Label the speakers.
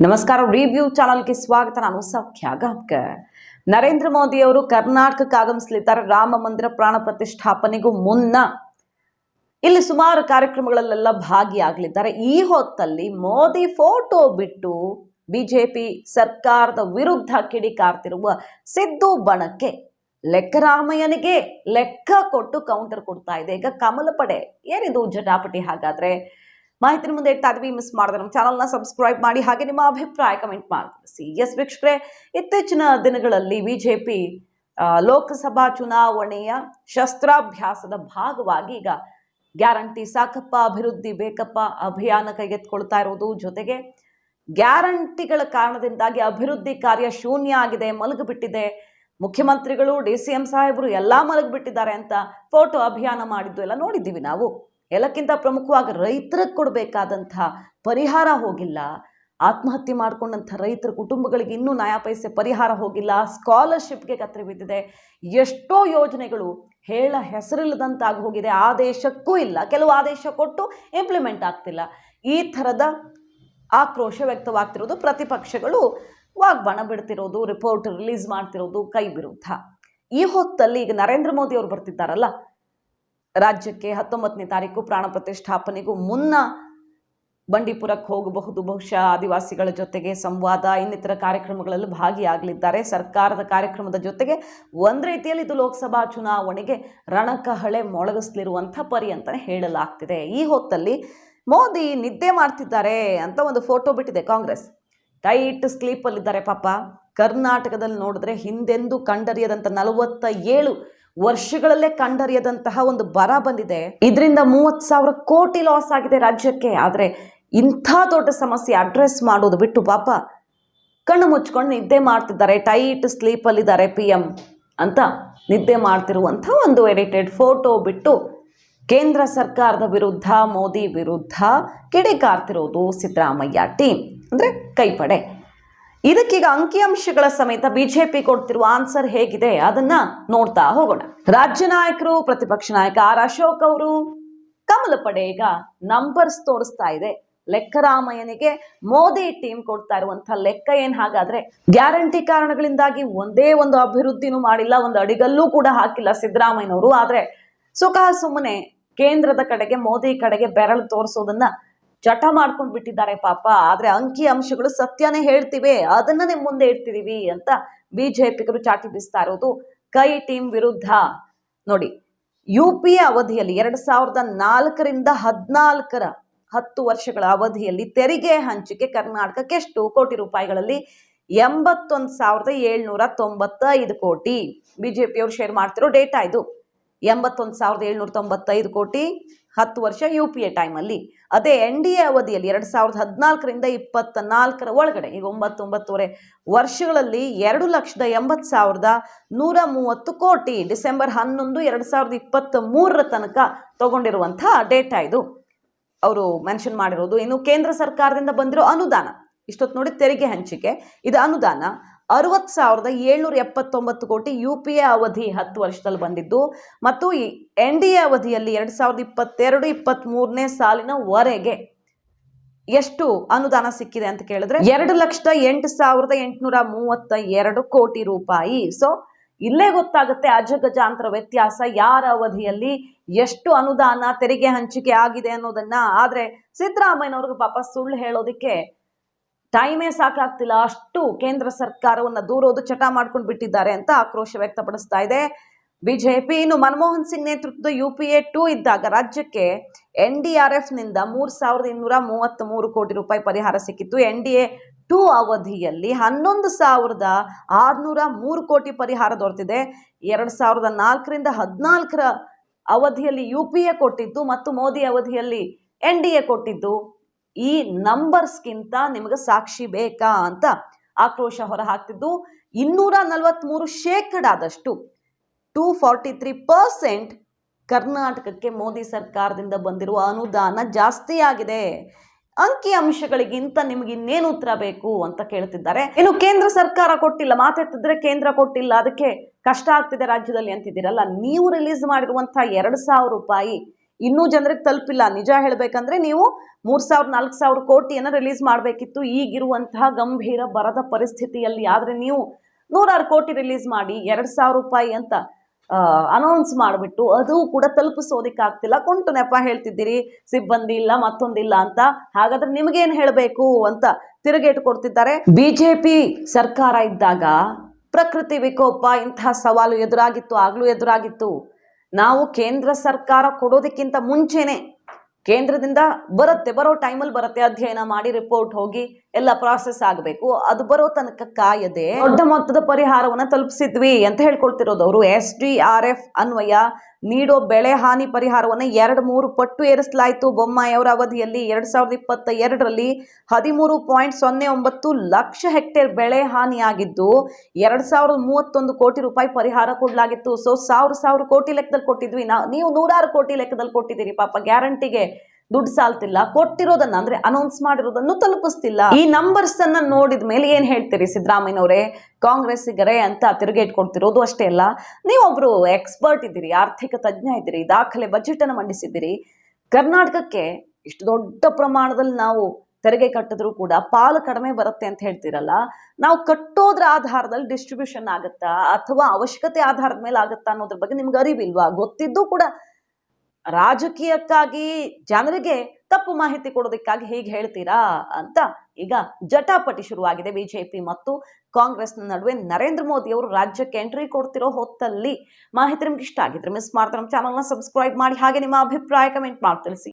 Speaker 1: ನಮಸ್ಕಾರ, ರಿವ್ಯೂ ಚಾನಲ್ಗೆ ಸ್ವಾಗತ. ನಾನು ಸೌಖ್ಯ ಗಾಬ್ಕರ್. ನರೇಂದ್ರ ಮೋದಿ ಅವರು ಕರ್ನಾಟಕಕ್ಕೆ ಆಗಮಿಸಲಿದ್ದಾರೆ. ರಾಮ ಮಂದಿರ ಪ್ರಾಣ ಪ್ರತಿಷ್ಠಾಪನೆಗೂ ಮುನ್ನ ಇಲ್ಲಿ ಸುಮಾರು ಕಾರ್ಯಕ್ರಮಗಳಲ್ಲೆಲ್ಲ ಭಾಗಿಯಾಗಲಿದ್ದಾರೆ. ಈ ಹೊತ್ತಲ್ಲಿ ಮೋದಿ ಫೋಟೋ ಬಿಟ್ಟು ಬಿಜೆಪಿ ಸರ್ಕಾರದ ವಿರುದ್ಧ ಕಿಡಿಕಾರ್ತಿರುವ ಸಿದ್ದು ಬಣಕ್ಕೆ ಲೆಕ್ಕರಾಮಯ್ಯನಿಗೆ ಲೆಕ್ಕ ಕೊಟ್ಟು ಕೌಂಟರ್ ಕೊಡ್ತಾ ಇದೆ ಈಗ ಕಮಲ ಪಡೆ. ಏನಿದು ಜಟಾಪಟಿ? ಹಾಗಾದ್ರೆ ಮಾಹಿತಿ ಮುಂದೆ ಇಡ್ತಾ ಇದ್ವಿ. ಮಿಸ್ ಮಾಡಿದ್ರೆ ನಮ್ಮ ಚಾನಲ್ನ ಸಬ್ಸ್ಕ್ರೈಬ್ ಮಾಡಿ, ಹಾಗೆ ನಿಮ್ಮ ಅಭಿಪ್ರಾಯ ಕಮೆಂಟ್ ಮಾಡಿ. ಎಸ್ ವೀಕ್ಷಕರೇ, ಇತ್ತೀಚಿನ ದಿನಗಳಲ್ಲಿ ಬಿಜೆಪಿ ಲೋಕಸಭಾ ಚುನಾವಣೆಯ ಶಸ್ತ್ರಾಭ್ಯಾಸದ ಭಾಗವಾಗಿ ಈಗ ಗ್ಯಾರಂಟಿ ಸಾಕಪ್ಪ, ಅಭಿವೃದ್ಧಿ ಬೇಕಪ್ಪ ಅಭಿಯಾನ ಕೈಗೆತ್ತಿಕೊಳ್ತಾ ಇರೋದು, ಜೊತೆಗೆ ಗ್ಯಾರಂಟಿಗಳ ಕಾರಣದಿಂದಾಗಿ ಅಭಿವೃದ್ಧಿ ಕಾರ್ಯ ಶೂನ್ಯ ಆಗಿದೆ, ಮಲಗಿಬಿಟ್ಟಿದೆ, ಮುಖ್ಯಮಂತ್ರಿಗಳು DCM ಸಾಹೇಬರು ಎಲ್ಲ ಮಲಗಿಬಿಟ್ಟಿದ್ದಾರೆ ಅಂತ ಫೋಟೋ ಅಭಿಯಾನ ಮಾಡಿದ್ದು ಎಲ್ಲ ನೋಡಿದ್ದೀವಿ ನಾವು. ಎಲ್ಲಕ್ಕಿಂತ ಪ್ರಮುಖವಾಗಿ ರೈತರಿಗೆ ಕೊಡಬೇಕಾದಂತಹ ಪರಿಹಾರ ಹೋಗಿಲ್ಲ, ಆತ್ಮಹತ್ಯೆ ಮಾಡಿಕೊಂಡಂಥ ರೈತರ ಕುಟುಂಬಗಳಿಗೆ ಇನ್ನೂ ನಯಾ ಪೈಸೆ ಪರಿಹಾರ ಹೋಗಿಲ್ಲ, ಸ್ಕಾಲರ್ಶಿಪ್ಗೆ ಕತ್ತರಿ ಬಿದ್ದಿದೆ, ಎಷ್ಟೋ ಯೋಜನೆಗಳು ಹೇಳ ಹೆಸರಿಲ್ಲದಂತಾಗಿ ಹೋಗಿದೆ, ಆದೇಶಕ್ಕೂ ಇಲ್ಲ, ಕೆಲವು ಆದೇಶ ಕೊಟ್ಟು ಇಂಪ್ಲಿಮೆಂಟ್ ಆಗ್ತಿಲ್ಲ. ಈ ಥರದ ಆಕ್ರೋಶ ವ್ಯಕ್ತವಾಗ್ತಿರೋದು, ಪ್ರತಿಪಕ್ಷಗಳು ವಾಗ್ಬಾಣ ಬಿಡ್ತಿರೋದು, ರಿಪೋರ್ಟ್ ರಿಲೀಸ್ ಮಾಡ್ತಿರೋದು ಕೈ ವಿರುದ್ಧ. ಈ ಹೊತ್ತಲ್ಲಿ ಈಗ ನರೇಂದ್ರ ಮೋದಿ ಅವರು ಬರ್ತಿದ್ದಾರಲ್ಲ ರಾಜ್ಯಕ್ಕೆ, 19ನೇ ತಾರೀಕು ಪ್ರಾಣ ಪ್ರತಿಷ್ಠಾಪನೆಗೂ ಮುನ್ನ ಬಂಡೀಪುರಕ್ಕೆ ಹೋಗಬಹುದು. ಬಹುಶಃ ಆದಿವಾಸಿಗಳ ಜೊತೆಗೆ ಸಂವಾದ, ಇನ್ನಿತರ ಕಾರ್ಯಕ್ರಮಗಳಲ್ಲಿ ಭಾಗಿಯಾಗಲಿದ್ದಾರೆ. ಸರ್ಕಾರದ ಕಾರ್ಯಕ್ರಮದ ಜೊತೆಗೆ ಒಂದು ರೀತಿಯಲ್ಲಿ ಇದು ಲೋಕಸಭಾ ಚುನಾವಣೆಗೆ ರಣಕಹಳೆ ಮೊಳಗಿಸ್ಲಿರುವಂಥ ಪರಿ ಅಂತಲೇ ಹೇಳಲಾಗ್ತಿದೆ. ಈ ಹೊತ್ತಲ್ಲಿ ಮೋದಿ ನಿದ್ದೆ ಮಾಡ್ತಿದ್ದಾರೆ ಅಂತ ಒಂದು ಫೋಟೋ ಬಿಟ್ಟಿದೆ ಕಾಂಗ್ರೆಸ್. ಟೈಟ್ ಸ್ಲೀಪಲ್ಲಿದ್ದಾರೆ ಪಾಪ. ಕರ್ನಾಟಕದಲ್ಲಿ ನೋಡಿದ್ರೆ ಹಿಂದೆಂದೂ ಕಂಡರಿಯದಂಥ 47 ವರ್ಷಗಳಲ್ಲೇ ಕಂಡರಿಯದಂತಹ ಒಂದು ಬರ ಬಂದಿದೆ. ಇದರಿಂದ 30,000 ಕೋಟಿ ಲಾಸ್ ಆಗಿದೆ ರಾಜ್ಯಕ್ಕೆ. ಆದರೆ ಇಂಥ ದೊಡ್ಡ ಸಮಸ್ಯೆ ಅಡ್ರೆಸ್ ಮಾಡೋದು ಬಿಟ್ಟು ಪಾಪ ಕಣ್ಣು ಮುಚ್ಕೊಂಡು ನಿದ್ದೆ ಮಾಡ್ತಿದ್ದಾರೆ, ಟೈಟ್ ಸ್ಲೀಪಲ್ಲಿದ್ದಾರೆ PM ಅಂತ ನಿದ್ದೆ ಮಾಡ್ತಿರುವಂಥ ಒಂದು ಎಡಿಟೆಡ್ ಫೋಟೋ ಬಿಟ್ಟು ಕೇಂದ್ರ ಸರ್ಕಾರದ ವಿರುದ್ಧ, ಮೋದಿ ವಿರುದ್ಧ ಕಿಡಿಕಾರ್ತಿರೋದು ಸಿದ್ದರಾಮಯ್ಯ ಟೀಮ್, ಅಂದರೆ ಕೈಪಡೆ. ಇದಕ್ಕೀಗ ಅಂಕಿಅಂಶಗಳ ಸಮೇತ ಬಿಜೆಪಿ ಕೊಡ್ತಿರುವ ಆನ್ಸರ್ ಹೇಗಿದೆ ಅದನ್ನ ನೋಡ್ತಾ ಹೋಗೋಣ. ರಾಜ್ಯ ನಾಯಕರು, ಪ್ರತಿಪಕ್ಷ ನಾಯಕ ಆರ್ ಅಶೋಕ್ ಅವರು ಕಮಲ ಪಡೆ ಈಗ ನಂಬರ್ಸ್ ತೋರಿಸ್ತಾ ಇದೆ. ಲೆಕ್ಕರಾಮಯ್ಯನಿಗೆ ಮೋದಿ ಟೀಮ್ ಕೊಡ್ತಾ ಇರುವಂತಹ ಲೆಕ್ಕ ಏನ್? ಹಾಗಾದ್ರೆ ಗ್ಯಾರಂಟಿ ಕಾರಣಗಳಿಂದಾಗಿ ಒಂದೇ ಒಂದು ಅಭಿವೃದ್ಧಿನೂ ಮಾಡಿಲ್ಲ, ಒಂದು ಅಡಿಗಲ್ಲೂ ಕೂಡ ಹಾಕಿಲ್ಲ ಸಿದ್ದರಾಮಯ್ಯನವರು. ಆದ್ರೆ ಸುಖ ಸುಮ್ಮನೆ ಕೇಂದ್ರದ ಕಡೆಗೆ, ಮೋದಿ ಕಡೆಗೆ ಬೆರಳು ತೋರಿಸೋದನ್ನ ಚಟ ಮಾಡ್ಕೊಂಡು ಬಿಟ್ಟಿದ್ದಾರೆ ಪಾಪ. ಆದ್ರೆ ಅಂಕಿ ಅಂಶಗಳು ಸತ್ಯನೇ ಹೇಳ್ತಿವೆ, ಅದನ್ನ ನಿಮ್ಮ ಮುಂದೆ ಇಡ್ತಿದೀವಿ ಅಂತ ಬಿಜೆಪಿಗರು ಚಾಟಿ ಬೀಸ್ತಾ ಇರೋದು ಕೈ ಟೀಮ್ ವಿರುದ್ಧ. ನೋಡಿ, UPA ಅವಧಿಯಲ್ಲಿ 2004ರಿಂದ 2014 10 ವರ್ಷಗಳ ಅವಧಿಯಲ್ಲಿ ತೆರಿಗೆ ಹಂಚಿಕೆ ಕರ್ನಾಟಕಕ್ಕೆ ಎಷ್ಟು ಕೋಟಿ ರೂಪಾಯಿಗಳಲ್ಲಿ? 81,795 ಕೋಟಿ. ಬಿಜೆಪಿಯವರು ಶೇರ್ ಮಾಡ್ತಿರೋ ಡೇಟಾ ಇದು. 81,795 ಕೋಟಿ 10 ವರ್ಷ UPA ಟೈಮಲ್ಲಿ. ಅದೇ NDA ಅವಧಿಯಲ್ಲಿ 2014ರಿಂದ 2024 ಒಳಗಡೆ, ಈಗ 9.5 ವರ್ಷಗಳಲ್ಲಿ 2,80,130 ಕೋಟಿ ಡಿಸೆಂಬರ್ 11, 2023 ತನಕ ತಗೊಂಡಿರುವಂತಹ ಡೇಟಾ ಇದು ಅವರು ಮೆನ್ಷನ್ ಮಾಡಿರೋದು. ಇನ್ನು ಕೇಂದ್ರ ಸರ್ಕಾರದಿಂದ ಬಂದಿರೋ ಅನುದಾನ ಇಷ್ಟೊತ್ತು ನೋಡಿ, ತೆರಿಗೆ ಹಂಚಿಕೆ ಇದು ಅನುದಾನ 60,779 ಕೋಟಿ UPA ಅವಧಿ 10 ವರ್ಷದಲ್ಲಿ ಬಂದಿದ್ದು. ಮತ್ತು ಈ NDA ಅವಧಿಯಲ್ಲಿ 2022-23ನೇ ಸಾಲಿನವರೆಗೆ ಎಷ್ಟು ಅನುದಾನ ಸಿಕ್ಕಿದೆ ಅಂತ ಕೇಳಿದ್ರೆ 2,08,832 ಕೋಟಿ ರೂಪಾಯಿ. ಸೊ ಇಲ್ಲೇ ಗೊತ್ತಾಗುತ್ತೆ ಅಜಗಜಾಂತರ ವ್ಯತ್ಯಾಸ, ಯಾರ ಅವಧಿಯಲ್ಲಿ ಎಷ್ಟು ಅನುದಾನ ತೆರಿಗೆ ಹಂಚಿಕೆ ಆಗಿದೆ ಅನ್ನೋದನ್ನ. ಆದ್ರೆ ಸಿದ್ದರಾಮಯ್ಯನವ್ರಿಗೆ ಪಾಪ ಸುಳ್ಳು ಹೇಳೋದಿಕ್ಕೆ ಟೈಮೇ ಸಾಕಾಗ್ತಿಲ್ಲ, ಅಷ್ಟು ಕೇಂದ್ರ ಸರ್ಕಾರವನ್ನ ದೂರೋದು ಚಟ ಮಾಡ್ಕೊಂಡು ಬಿಟ್ಟಿದ್ದಾರೆ ಅಂತ ಆಕ್ರೋಶ ವ್ಯಕ್ತಪಡಿಸ್ತಾ ಇದೆ ಬಿಜೆಪಿ. ಇನ್ನು ಮನಮೋಹನ್ ಸಿಂಗ್ ನೇತೃತ್ವದ UPA 2 ಇದ್ದಾಗ ರಾಜ್ಯಕ್ಕೆ NDRF ನಿಂದ 3,233 ಕೋಟಿ ರೂಪಾಯಿ ಪರಿಹಾರ ಸಿಕ್ಕಿತ್ತು. NDA 2 ಅವಧಿಯಲ್ಲಿ 11,603 ಕೋಟಿ ಪರಿಹಾರ ದೊರೆತಿದೆ. 2004ರಿಂದ 2014 ಅವಧಿಯಲ್ಲಿ UPA ಕೊಟ್ಟಿದ್ದು ಮತ್ತು ಮೋದಿ ಅವಧಿಯಲ್ಲಿ NDA ಕೊಟ್ಟಿದ್ದು. ಈ ನಂಬರ್ಸ್ಗಿಂತ ನಿಮಗೆ ಸಾಕ್ಷಿ ಬೇಕಾ ಅಂತ ಆಕ್ರೋಶ ಹೊರ ಹಾಕ್ತಿದ್ದು. 243% 243% ಕರ್ನಾಟಕಕ್ಕೆ ಮೋದಿ ಸರ್ಕಾರದಿಂದ ಬಂದಿರುವ ಅನುದಾನ ಜಾಸ್ತಿ ಆಗಿದೆ. ಅಂಕಿ ಅಂಶಗಳಿಗಿಂತ ನಿಮ್ಗೆ ಇನ್ನೇನು ಉತ್ತರ ಬೇಕು ಅಂತ ಕೇಳ್ತಿದ್ದಾರೆ. ಇನ್ನು ಕೇಂದ್ರ ಸರ್ಕಾರ ಕೊಟ್ಟಿಲ್ಲ, ಮಾತೆತ್ತಿದ್ರೆ ಕೇಂದ್ರ ಕೊಟ್ಟಿಲ್ಲ, ಅದಕ್ಕೆ ಕಷ್ಟ ಆಗ್ತಿದೆ ರಾಜ್ಯದಲ್ಲಿ ಅಂತಿದ್ದೀರಲ್ಲ. ನೀವು ರಿಲೀಸ್ ಮಾಡಿರುವಂತಹ 2,000 ರೂಪಾಯಿ ಇನ್ನೂ ಜನರಿಗೆ ತಲುಪಿಲ್ಲ. ನಿಜ ಹೇಳಬೇಕಂದ್ರೆ ನೀವು 3,000-4,000 ಕೋಟಿಯನ್ನು ರಿಲೀಸ್ ಮಾಡಬೇಕಿತ್ತು ಈಗಿರುವಂತಹ ಗಂಭೀರ ಬರದ ಪರಿಸ್ಥಿತಿಯಲ್ಲಿ. ಆದರೆ ನೀವು 100 ಕೋಟಿ ರಿಲೀಸ್ ಮಾಡಿ 2,000 ರೂಪಾಯಿ ಅಂತ ಅನೌನ್ಸ್ ಮಾಡಿಬಿಟ್ಟು ಅದು ಕೂಡ ತಲುಪಿಸೋದಕ್ಕಾಗ್ತಿಲ್ಲ. ಕುಂಟು ನೆಪ ಹೇಳ್ತಿದ್ದೀರಿ, ಸಿಬ್ಬಂದಿ ಇಲ್ಲ ಮತ್ತೊಂದಿಲ್ಲ ಅಂತ. ಹಾಗಾದ್ರೆ ನಿಮಗೇನು ಹೇಳಬೇಕು ಅಂತ ತಿರುಗೇಟು ಕೊಡ್ತಿದ್ದಾರೆ. ಬಿಜೆಪಿ ಸರ್ಕಾರ ಇದ್ದಾಗ ಪ್ರಕೃತಿ ವಿಕೋಪ ಇಂತಹ ಸವಾಲು ಎದುರಾಗಿತ್ತು, ಆಗ್ಲೂ ಎದುರಾಗಿತ್ತು. ನಾವು ಕೇಂದ್ರ ಸರ್ಕಾರ ಕೊಡೋದಕ್ಕಿಂತ ಮುಂಚೆನೆ ಕೇಂದ್ರದಿಂದ ಬರೋ ಟೈಮಲ್ಲಿ ಬರುತ್ತೆ, ಅಧ್ಯಯನ ಮಾಡಿ ರಿಪೋರ್ಟ್ ಹೋಗಿ ಎಲ್ಲ ಪ್ರಾಸೆಸ್ ಆಗಬೇಕು. ಅದು ಬರೋ ತನಕ ಕಾಯದೆ ದೊಡ್ಡ ಮೊತ್ತದ ಪರಿಹಾರವನ್ನು ತಲುಪಿಸಿದ್ವಿ ಅಂತ ಹೇಳ್ಕೊಳ್ತಿರೋದು ಅವರು. SDRF ಅನ್ವಯ ನೀಡೋ ಬೆಳೆ ಹಾನಿ ಪರಿಹಾರವನ್ನು 2-3 ಪಟ್ಟು ಏರಿಸಲಾಯಿತು. ಬೊಮ್ಮಾಯಿ ಅವರ ಅವಧಿಯಲ್ಲಿ 2022ರಲ್ಲಿ 13.09 ಲಕ್ಷ ಹೆಕ್ಟೇರ್ ಬೆಳೆ ಹಾನಿಯಾಗಿದ್ದು 2,031 ಕೋಟಿ ರೂಪಾಯಿ ಪರಿಹಾರ ಕೊಡಲಾಗಿತ್ತು. ಸೊ 1,000 ಕೋಟಿ ಲೆಕ್ಕದಲ್ಲಿ ಕೊಟ್ಟಿದ್ವಿ ನೀವು 100 ಕೋಟಿ ಲೆಕ್ಕದಲ್ಲಿ ಕೊಟ್ಟಿದ್ದೀರಿ. ಪಾಪ ಗ್ಯಾರಂಟಿಗೆ ದುಡ್ಡು ಸಾಲ್ತಿಲ್ಲ, ಕೊಟ್ಟಿರೋದನ್ನ ಅಂದ್ರೆ ಅನೌನ್ಸ್ ಮಾಡಿರೋದನ್ನು ತಲುಪಿಸ್ತಿಲ್ಲ. ಈ ನಂಬರ್ಸ್ ಅನ್ನ ನೋಡಿದ ಮೇಲೆ ಏನ್ ಹೇಳ್ತೀರಿ ಸಿದ್ದರಾಮಯ್ಯನವರೇ? ಕಾಂಗ್ರೆಸ್ಸಿಗರೇ ಅಂತ ತಿರುಗೇಟ್ ಕೊಡ್ತಿರೋದು ಅಷ್ಟೇ ಅಲ್ಲ, ನೀವೊಬ್ರು ಎಕ್ಸ್ಪರ್ಟ್ ಇದ್ದೀರಿ, ಆರ್ಥಿಕ ತಜ್ಞ ಇದ್ದೀರಿ, ದಾಖಲೆ ಬಜೆಟ್ ಅನ್ನು ಮಂಡಿಸಿದ್ದೀರಿ. ಕರ್ನಾಟಕಕ್ಕೆ ಇಷ್ಟು ದೊಡ್ಡ ಪ್ರಮಾಣದಲ್ಲಿ ನಾವು ತೆರಿಗೆ ಕಟ್ಟಿದ್ರು ಕೂಡ ಪಾಲು ಕಡಿಮೆ ಬರುತ್ತೆ ಅಂತ ಹೇಳ್ತಿರಲ್ಲ, ನಾವು ಕಟ್ಟೋದ್ರ ಆಧಾರದಲ್ಲಿ ಡಿಸ್ಟ್ರಿಬ್ಯೂಷನ್ ಆಗುತ್ತಾ ಅಥವಾ ಅವಶ್ಯಕತೆ ಆಧಾರದ ಮೇಲೆ ಆಗುತ್ತಾ ಅನ್ನೋದ್ರ ಬಗ್ಗೆ ನಿಮ್ಗೆ ಅರಿವಿಲ್ವಾ? ಗೊತ್ತಿದ್ದು ಕೂಡ ರಾಜಕೀಯಕ್ಕಾಗಿ ಜನರಿಗೆ ತಪ್ಪು ಮಾಹಿತಿ ಕೊಡೋದಕ್ಕಾಗಿ ಹೀಗೆ ಹೇಳ್ತೀರಾ ಅಂತ ಈಗ ಜಟಾಪಟಿ ಶುರುವಾಗಿದೆ ಬಿಜೆಪಿ ಮತ್ತು ಕಾಂಗ್ರೆಸ್ನ ನಡುವೆ. ನರೇಂದ್ರ ಮೋದಿ ಅವರು ರಾಜ್ಯಕ್ಕೆ ಎಂಟ್ರಿ ಕೊಡ್ತಿರೋ ಹೊತ್ತಲ್ಲಿ ಮಾಹಿತಿ ನಿಮ್ಗೆ ಇಷ್ಟ ಆಗಿದ್ರೆ ಮಿಸ್ ಮಾಡ್ತಾರೆ ನಮ್ಮ ಚಾನಲ್ನ ಸಬ್ಸ್ಕ್ರೈಬ್ ಮಾಡಿ, ಹಾಗೆ ನಿಮ್ಮ ಅಭಿಪ್ರಾಯ ಕಮೆಂಟ್ ಮಾಡಿ ತಿಳಿಸಿ.